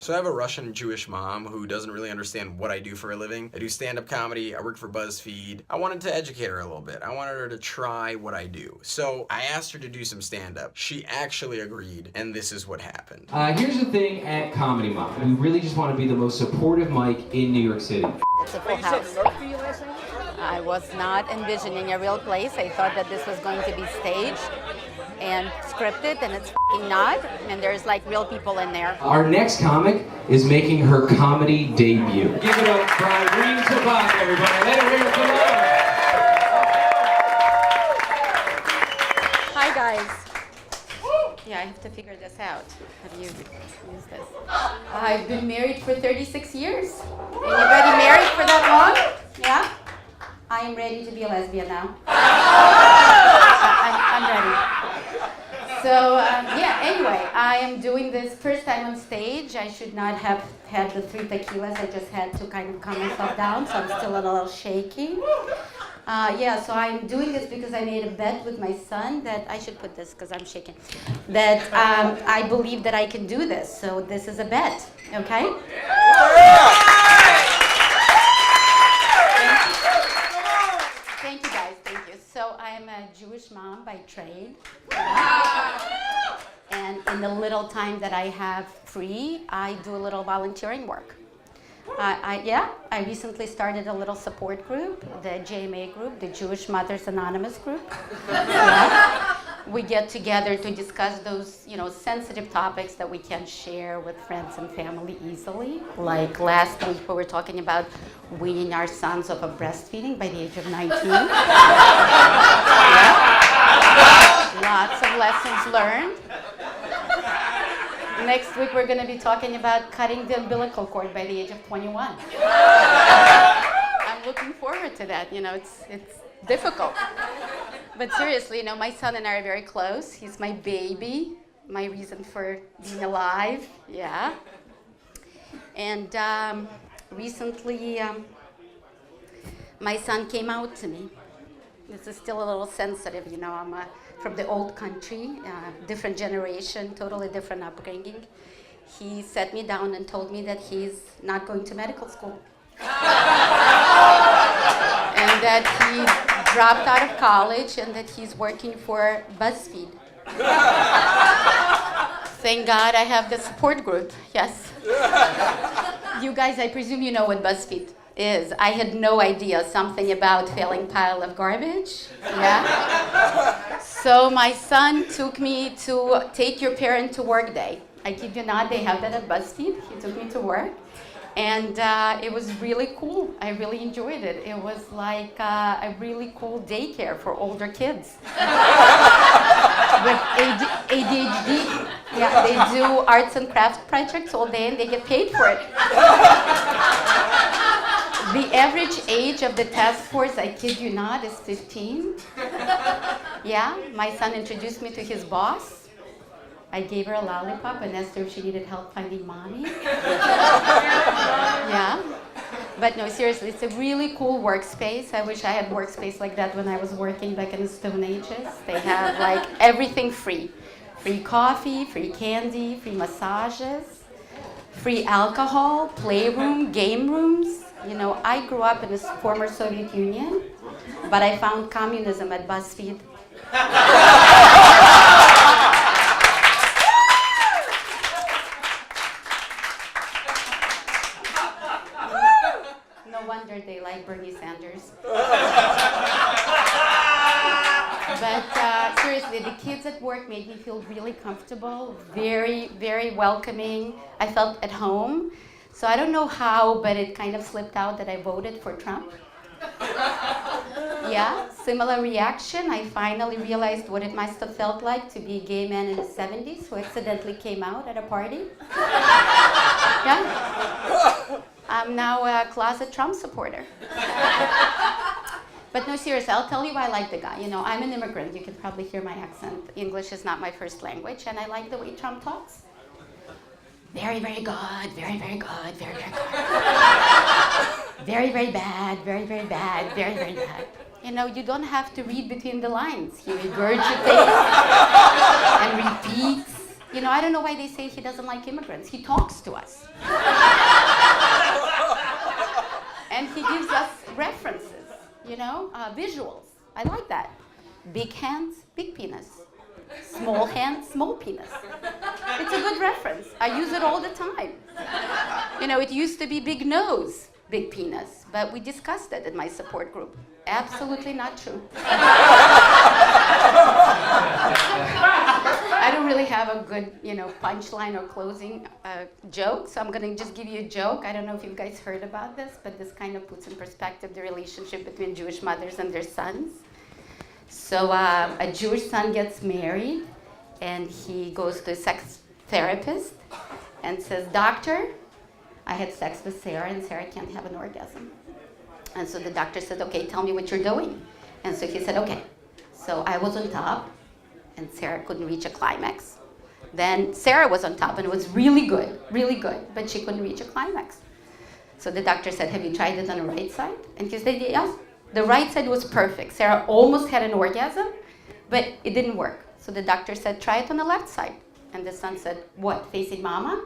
So I have a Russian Jewish mom who doesn't really understand what I do for a living. I do stand-up comedy, I work for BuzzFeed. I wanted to educate her a little bit. I wanted her to try what I do. So I asked her to do some stand-up. She actually agreed, and this is what happened. Here's the thing at Comedy Mob. We really just want to be the most supportive mic in New York City. It's a full house. I was not envisioning a real place. I thought that this was going to be staged and scripted, and it's f***ing not. And there's like real people in there. Our next comic is making her comedy debut. Give it up for Irene Sabak, everybody. Let her hear it. Come on. Hi guys. Yeah, I have to figure this out. How do you use this? I've been married for 36 years. Anybody married for that long? Yeah? I am ready to be a lesbian now. I'm ready. So, yeah, anyway, I am doing this first time on stage. I should not have had the 3 tequilas. I just had to kind of calm myself down, so I'm still a little shaky. Yeah, so I'm doing this because I made a bet with my son that I should put this because I'm shaking. That I believe that I can do this. So this is a bet, okay? Thank you guys, thank you. So I'm a Jewish mom by trade. And in the little time that I have free, I do a little volunteering work. I recently started a little support group, the JMA group, the Jewish Mothers Anonymous group. Yeah. We get together to discuss those, sensitive topics that we can share with friends and family easily. Like last week, we were talking about weaning our sons off of breastfeeding by the age of 19. Yeah. Lots of lessons learned. Next week, we're going to be talking about cutting the umbilical cord by the age of 21. I'm looking forward to that. It's difficult. But seriously, my son and I are very close. He's my baby, my reason for being alive. Yeah. And recently, my son came out to me. This is still a little sensitive, I'm from the old country, different generation, totally different upbringing. He sat me down and told me that he's not going to medical school. And that he dropped out of college and that he's working for BuzzFeed. Thank God I have the support group, yes. You guys, I presume you know what BuzzFeed is. I had no idea, something about failing pile of garbage, yeah? So my son took me to Take Your Parent to Work Day. I kid you not, they have that at BuzzFeed. He took me to work. And it was really cool. I really enjoyed it. It was like a really cool daycare for older kids. With ADHD. Yeah, they do arts and crafts projects all day and they get paid for it. The average age of the task force, I kid you not, is 15. Yeah, my son introduced me to his boss. I gave her a lollipop and asked her if she needed help finding mommy. Yeah. But no, seriously, it's a really cool workspace. I wish I had workspace like that when I was working back in the Stone Ages. They have like everything free. Free coffee, free candy, free massages, free alcohol, playroom, game rooms. I grew up in the former Soviet Union, but I found communism at BuzzFeed. No wonder they like Bernie Sanders. But seriously, the kids at work made me feel really comfortable, very, very welcoming. I felt at home. So I don't know how, but it kind of slipped out that I voted for Trump. Yeah, similar reaction. I finally realized what it must have felt like to be a gay man in the 70s who accidentally came out at a party. Yeah. I'm now a closet Trump supporter. But no, seriously, I'll tell you why I like the guy. I'm an immigrant. You can probably hear my accent. English is not my first language, and I like the way Trump talks. Very, very good, very, very good, very, very good. Very, very bad, very, very bad, very, very bad. You don't have to read between the lines. He regurgitates and repeats. You know, I don't know why they say he doesn't like immigrants. He talks to us. And he gives us references, you know, visuals. I like that. Big hands, big penis. Small hands, small penis. It's a good reference. I use it all the time. You know, it used to be big nose, big penis, but we discussed it in my support group. Absolutely not true. I don't really have a good, you know, punchline or closing joke, so I'm going to just give you a joke. I don't know if you guys heard about this, but this kind of puts in perspective the relationship between Jewish mothers and their sons. So a Jewish son gets married, and he goes to a sex therapist and says, "Doctor, I had sex with Sarah, and Sarah can't have an orgasm." And so the doctor said, "Okay, tell me what you're doing." And so he said, "Okay, so I was on top, and Sarah couldn't reach a climax. Then Sarah was on top, and it was really good, but she couldn't reach a climax." So the doctor said, "Have you tried it on the right side?" And he said, "Yes." The right side was perfect. Sarah almost had an orgasm, but it didn't work. So the doctor said, "Try it on the left side." And the son said, "What, facing mama?"